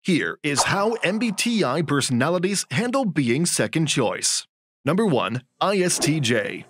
Here is how MBTI personalities handle being second choice. Number 1. ISTJ.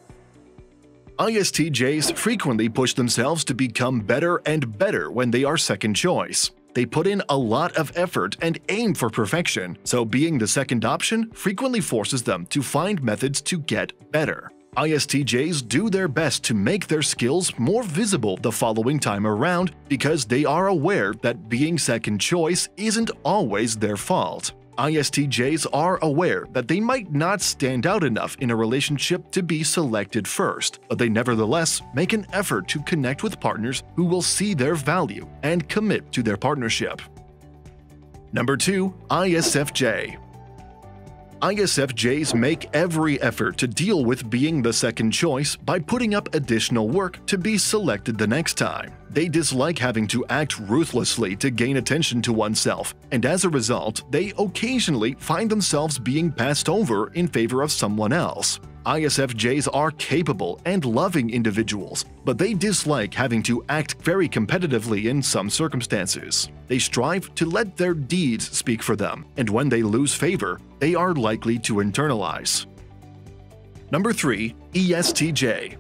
ISTJs frequently push themselves to become better and better when they are second choice. They put in a lot of effort and aim for perfection, so being the second option frequently forces them to find methods to get better. ISTJs do their best to make their skills more visible the following time around because they are aware that being second choice isn't always their fault. ISTJs are aware that they might not stand out enough in a relationship to be selected first, but they nevertheless make an effort to connect with partners who will see their value and commit to their partnership. Number 2. ISFJ. ISFJs make every effort to deal with being the second choice by putting up additional work to be selected the next time. They dislike having to act ruthlessly to gain attention to oneself, and as a result, they occasionally find themselves being passed over in favor of someone else. ISFJs are capable and loving individuals, but they dislike having to act very competitively in some circumstances. They strive to let their deeds speak for them, and when they lose favor, they are likely to internalize. Number 3. ESTJ.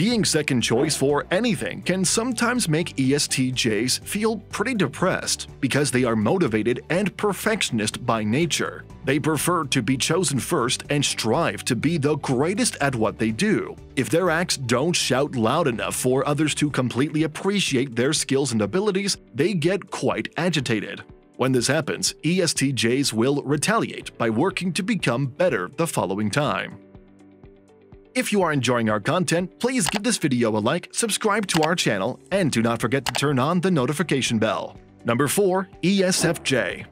Being second choice for anything can sometimes make ESTJs feel pretty depressed because they are motivated and perfectionist by nature. They prefer to be chosen first and strive to be the greatest at what they do. If their acts don't shout loud enough for others to completely appreciate their skills and abilities, they get quite agitated. When this happens, ESTJs will retaliate by working to become better the following time. If you are enjoying our content, please give this video a like, subscribe to our channel, and do not forget to turn on the notification bell. Number 4. ESFJ.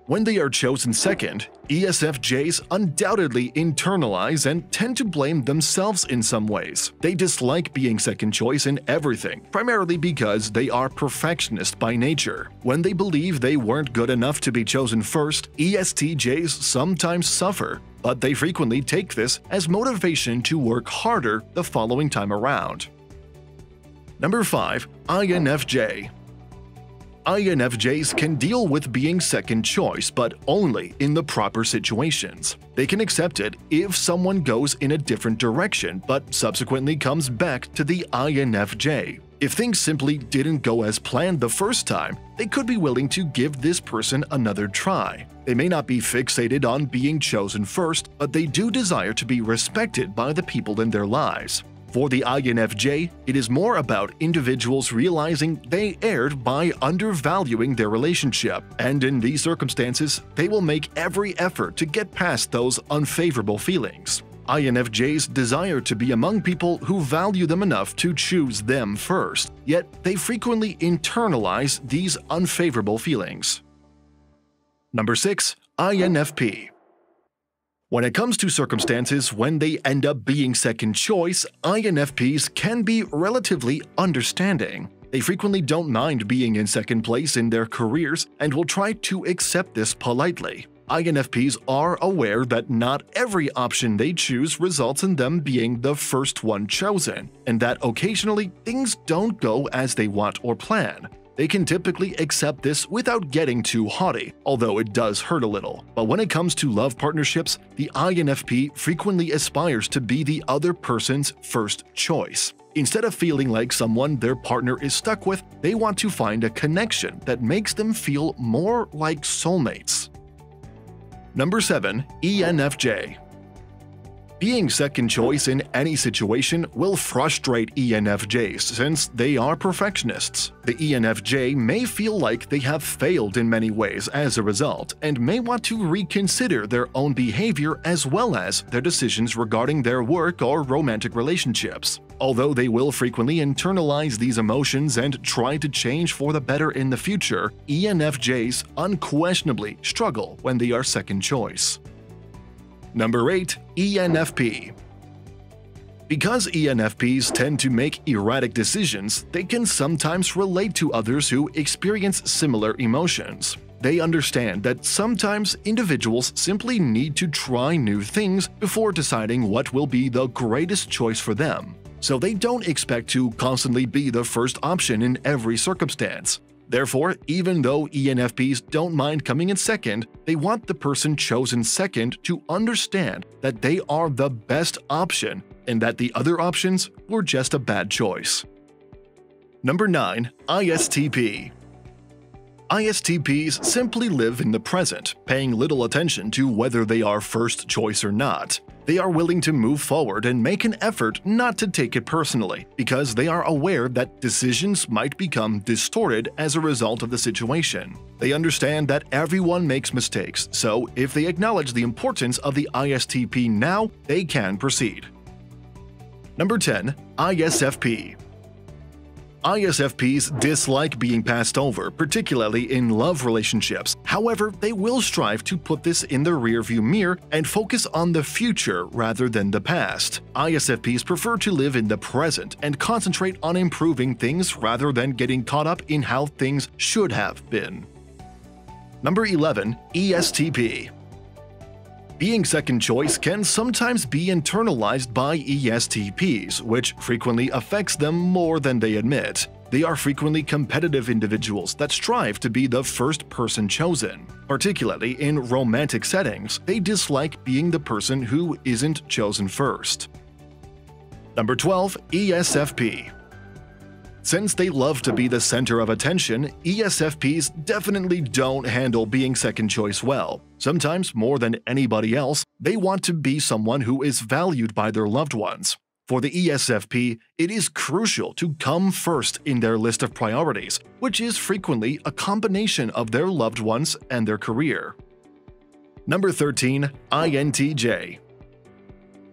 When they are chosen second, ESFJs undoubtedly internalize and tend to blame themselves in some ways. They dislike being second choice in everything, primarily because they are perfectionist by nature. When they believe they weren't good enough to be chosen first, ESTJs sometimes suffer, but they frequently take this as motivation to work harder the following time around. Number 5. INFJ. INFJs can deal with being second choice, but only in the proper situations. They can accept it if someone goes in a different direction but subsequently comes back to the INFJ. If things simply didn't go as planned the first time, they could be willing to give this person another try. They may not be fixated on being chosen first, but they do desire to be respected by the people in their lives. For the INFJ, it is more about individuals realizing they erred by undervaluing their relationship, and in these circumstances, they will make every effort to get past those unfavorable feelings. INFJs desire to be among people who value them enough to choose them first, yet they frequently internalize these unfavorable feelings. Number 6. INFP. When it comes to circumstances when they end up being second choice, INFPs can be relatively understanding. They frequently don't mind being in second place in their careers and will try to accept this politely. INFPs are aware that not every option they choose results in them being the first one chosen, and that occasionally things don't go as they want or plan. They can typically accept this without getting too haughty, although it does hurt a little. But when it comes to love partnerships, the INFP frequently aspires to be the other person's first choice. Instead of feeling like someone their partner is stuck with, they want to find a connection that makes them feel more like soulmates. Number 7. ENFJ. Being second choice in any situation will frustrate ENFJs since they are perfectionists. The ENFJ may feel like they have failed in many ways as a result and may want to reconsider their own behavior as well as their decisions regarding their work or romantic relationships. Although they will frequently internalize these emotions and try to change for the better in the future, ENFJs unquestionably struggle when they are second choice. Number 8. ENFP. Because ENFPs tend to make erratic decisions, they can sometimes relate to others who experience similar emotions. They understand that sometimes individuals simply need to try new things before deciding what will be the greatest choice for them. So they don't expect to constantly be the first option in every circumstance. Therefore, even though ENFPs don't mind coming in second, they want the person chosen second to understand that they are the best option and that the other options were just a bad choice. Number 9. ISTP. ISTPs simply live in the present, paying little attention to whether they are first choice or not. They are willing to move forward and make an effort not to take it personally, because they are aware that decisions might become distorted as a result of the situation. They understand that everyone makes mistakes, so if they acknowledge the importance of the ISTP now, they can proceed. Number 10. ISFP. ISFPs dislike being passed over, particularly in love relationships. However, they will strive to put this in the rearview mirror and focus on the future rather than the past. ISFPs prefer to live in the present and concentrate on improving things rather than getting caught up in how things should have been. Number 11. ESTP. Being second choice can sometimes be internalized by ESTPs, which frequently affects them more than they admit. They are frequently competitive individuals that strive to be the first person chosen. Particularly in romantic settings, they dislike being the person who isn't chosen first. Number 12. ESFP. Since they love to be the center of attention, ESFPs definitely don't handle being second choice well. Sometimes more than anybody else, they want to be someone who is valued by their loved ones. For the ESFP, it is crucial to come first in their list of priorities, which is frequently a combination of their loved ones and their career. Number 13. INTJ.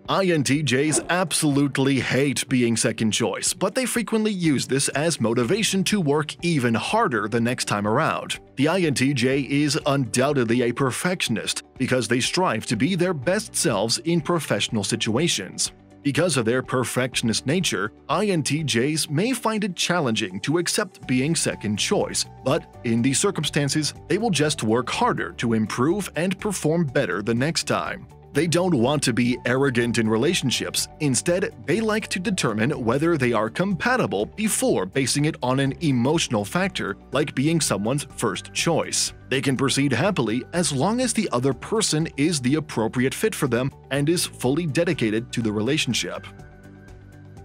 INTJs absolutely hate being second choice, but they frequently use this as motivation to work even harder the next time around. The INTJ is undoubtedly a perfectionist because they strive to be their best selves in professional situations. Because of their perfectionist nature, INTJs may find it challenging to accept being second choice, but in these circumstances, they will just work harder to improve and perform better the next time. They don't want to be arrogant in relationships. Instead, they like to determine whether they are compatible before basing it on an emotional factor like being someone's first choice. They can proceed happily as long as the other person is the appropriate fit for them and is fully dedicated to the relationship.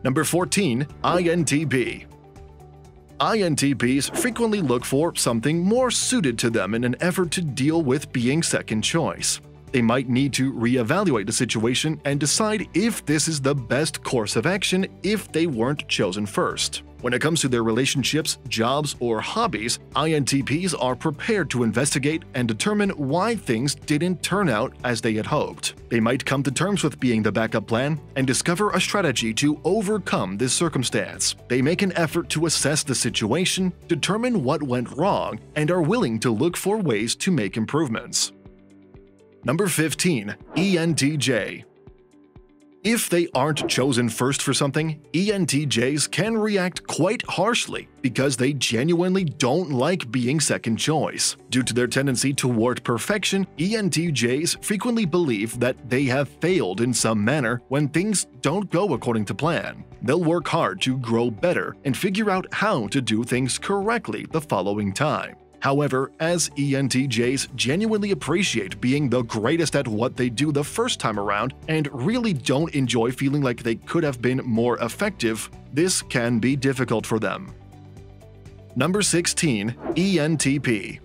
Number 14. INTP. INTPs frequently look for something more suited to them in an effort to deal with being second choice. They might need to reevaluate the situation and decide if this is the best course of action if they weren't chosen first. When it comes to their relationships, jobs, or hobbies, INTPs are prepared to investigate and determine why things didn't turn out as they had hoped. They might come to terms with being the backup plan and discover a strategy to overcome this circumstance. They make an effort to assess the situation, determine what went wrong, and are willing to look for ways to make improvements. Number 15. ENTJ. If they aren't chosen first for something, ENTJs can react quite harshly because they genuinely don't like being second choice. Due to their tendency toward perfection, ENTJs frequently believe that they have failed in some manner when things don't go according to plan. They'll work hard to grow better and figure out how to do things correctly the following time. However, as ENTJs genuinely appreciate being the greatest at what they do the first time around and really don't enjoy feeling like they could have been more effective, this can be difficult for them. Number 16. ENTP.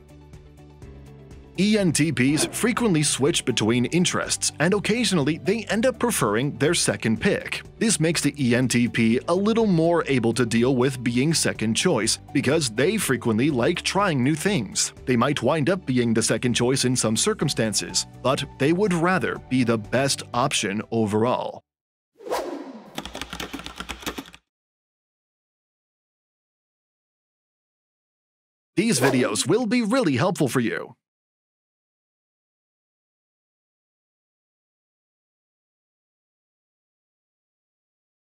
ENTPs frequently switch between interests, and occasionally they end up preferring their second pick. This makes the ENTP a little more able to deal with being second choice because they frequently like trying new things. They might wind up being the second choice in some circumstances, but they would rather be the best option overall. These videos will be really helpful for you.